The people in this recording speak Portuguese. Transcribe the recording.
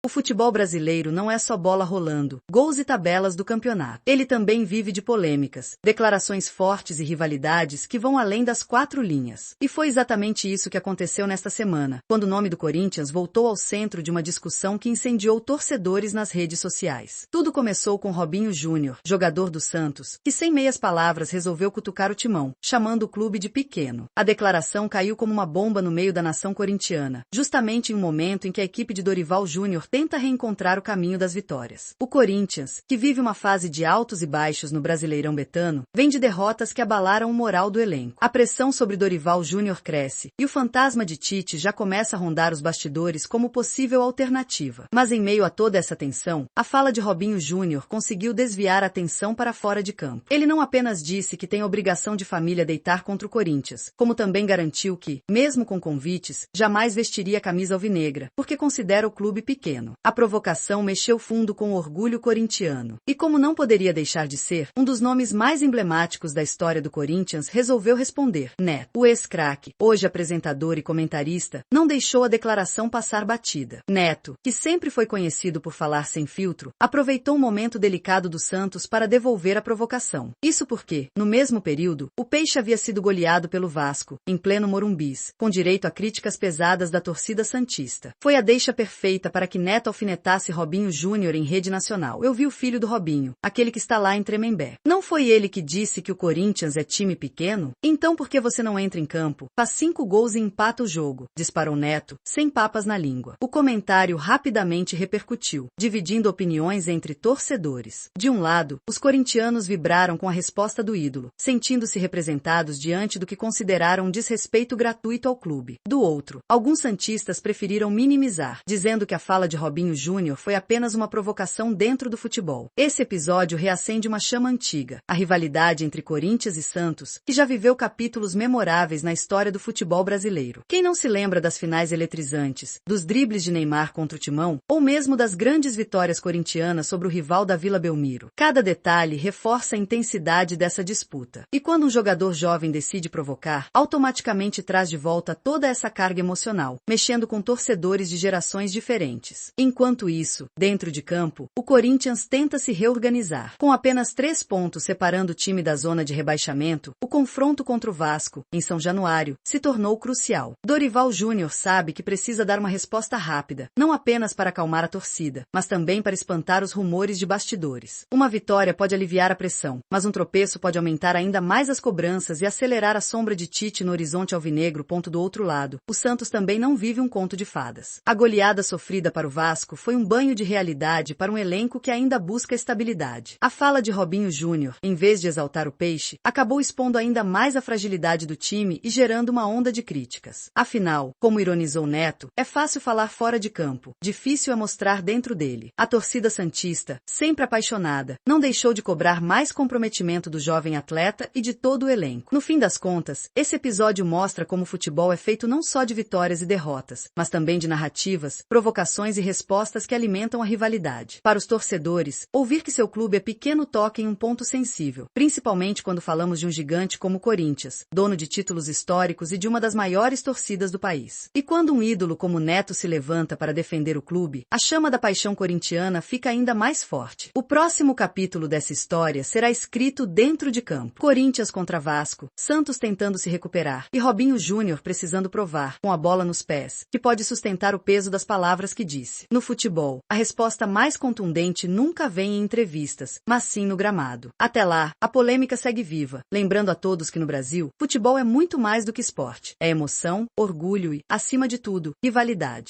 O futebol brasileiro não é só bola rolando, gols e tabelas do campeonato. Ele também vive de polêmicas, declarações fortes e rivalidades que vão além das quatro linhas. E foi exatamente isso que aconteceu nesta semana, quando o nome do Corinthians voltou ao centro de uma discussão que incendiou torcedores nas redes sociais. Tudo começou com Robinho Júnior, jogador do Santos, que sem meias palavras resolveu cutucar o timão, chamando o clube de pequeno. A declaração caiu como uma bomba no meio da nação corintiana, justamente em um momento em que a equipe de Dorival Júnior tenta reencontrar o caminho das vitórias. O Corinthians, que vive uma fase de altos e baixos no Brasileirão betano, vem de derrotas que abalaram o moral do elenco. A pressão sobre Dorival Júnior cresce, e o fantasma de Tite já começa a rondar os bastidores como possível alternativa. Mas em meio a toda essa tensão, a fala de Robinho Júnior conseguiu desviar a atenção para fora de campo. Ele não apenas disse que tem obrigação de família deitar contra o Corinthians, como também garantiu que, mesmo com convites, jamais vestiria a camisa alvinegra, porque considera o clube pequeno. A provocação mexeu fundo com o orgulho corintiano. E como não poderia deixar de ser, um dos nomes mais emblemáticos da história do Corinthians resolveu responder. Neto, o ex-craque, hoje apresentador e comentarista, não deixou a declaração passar batida. Neto, que sempre foi conhecido por falar sem filtro, aproveitou um momento delicado do Santos para devolver a provocação. Isso porque, no mesmo período, o Peixe havia sido goleado pelo Vasco, em pleno Morumbis, com direito a críticas pesadas da torcida santista. Foi a deixa perfeita para que Neto alfinetasse Robinho Júnior em rede nacional. Eu vi o filho do Robinho, aquele que está lá em Tremembé. Não foi ele que disse que o Corinthians é time pequeno? Então por que você não entra em campo, faz 5 gols e empata o jogo? Disparou Neto, sem papas na língua. O comentário rapidamente repercutiu, dividindo opiniões entre torcedores. De um lado, os corintianos vibraram com a resposta do ídolo, sentindo-se representados diante do que consideraram um desrespeito gratuito ao clube. Do outro, alguns santistas preferiram minimizar, dizendo que a fala de Robinho Júnior foi apenas uma provocação dentro do futebol. Esse episódio reacende uma chama antiga, a rivalidade entre Corinthians e Santos, que já viveu capítulos memoráveis na história do futebol brasileiro. Quem não se lembra das finais eletrizantes, dos dribles de Neymar contra o Timão, ou mesmo das grandes vitórias corintianas sobre o rival da Vila Belmiro? Cada detalhe reforça a intensidade dessa disputa. E quando um jogador jovem decide provocar, automaticamente traz de volta toda essa carga emocional, mexendo com torcedores de gerações diferentes. Enquanto isso, dentro de campo, o Corinthians tenta se reorganizar. Com apenas 3 pontos separando o time da zona de rebaixamento, o confronto contra o Vasco, em São Januário, se tornou crucial. Dorival Júnior sabe que precisa dar uma resposta rápida, não apenas para acalmar a torcida, mas também para espantar os rumores de bastidores. Uma vitória pode aliviar a pressão, mas um tropeço pode aumentar ainda mais as cobranças e acelerar a sombra de Tite no horizonte alvinegro. Do outro lado, o Santos também não vive um conto de fadas. A goleada sofrida para o Vasco foi um banho de realidade para um elenco que ainda busca estabilidade. A fala de Robinho Júnior, em vez de exaltar o Peixe, acabou expondo ainda mais a fragilidade do time e gerando uma onda de críticas. Afinal, como ironizou Neto, é fácil falar fora de campo, difícil é mostrar dentro dele. A torcida santista, sempre apaixonada, não deixou de cobrar mais comprometimento do jovem atleta e de todo o elenco. No fim das contas, esse episódio mostra como o futebol é feito não só de vitórias e derrotas, mas também de narrativas, provocações e respostas que alimentam a rivalidade. Para os torcedores, ouvir que seu clube é pequeno toca em um ponto sensível, principalmente quando falamos de um gigante como o Corinthians, dono de títulos históricos e de uma das maiores torcidas do país. E quando um ídolo como Neto se levanta para defender o clube, a chama da paixão corintiana fica ainda mais forte. O próximo capítulo dessa história será escrito dentro de campo. Corinthians contra Vasco, Santos tentando se recuperar e Robinho Júnior precisando provar, com a bola nos pés, que pode sustentar o peso das palavras que disse. No futebol, a resposta mais contundente nunca vem em entrevistas, mas sim no gramado. Até lá, a polêmica segue viva, lembrando a todos que no Brasil, futebol é muito mais do que esporte. É emoção, orgulho e, acima de tudo, rivalidade.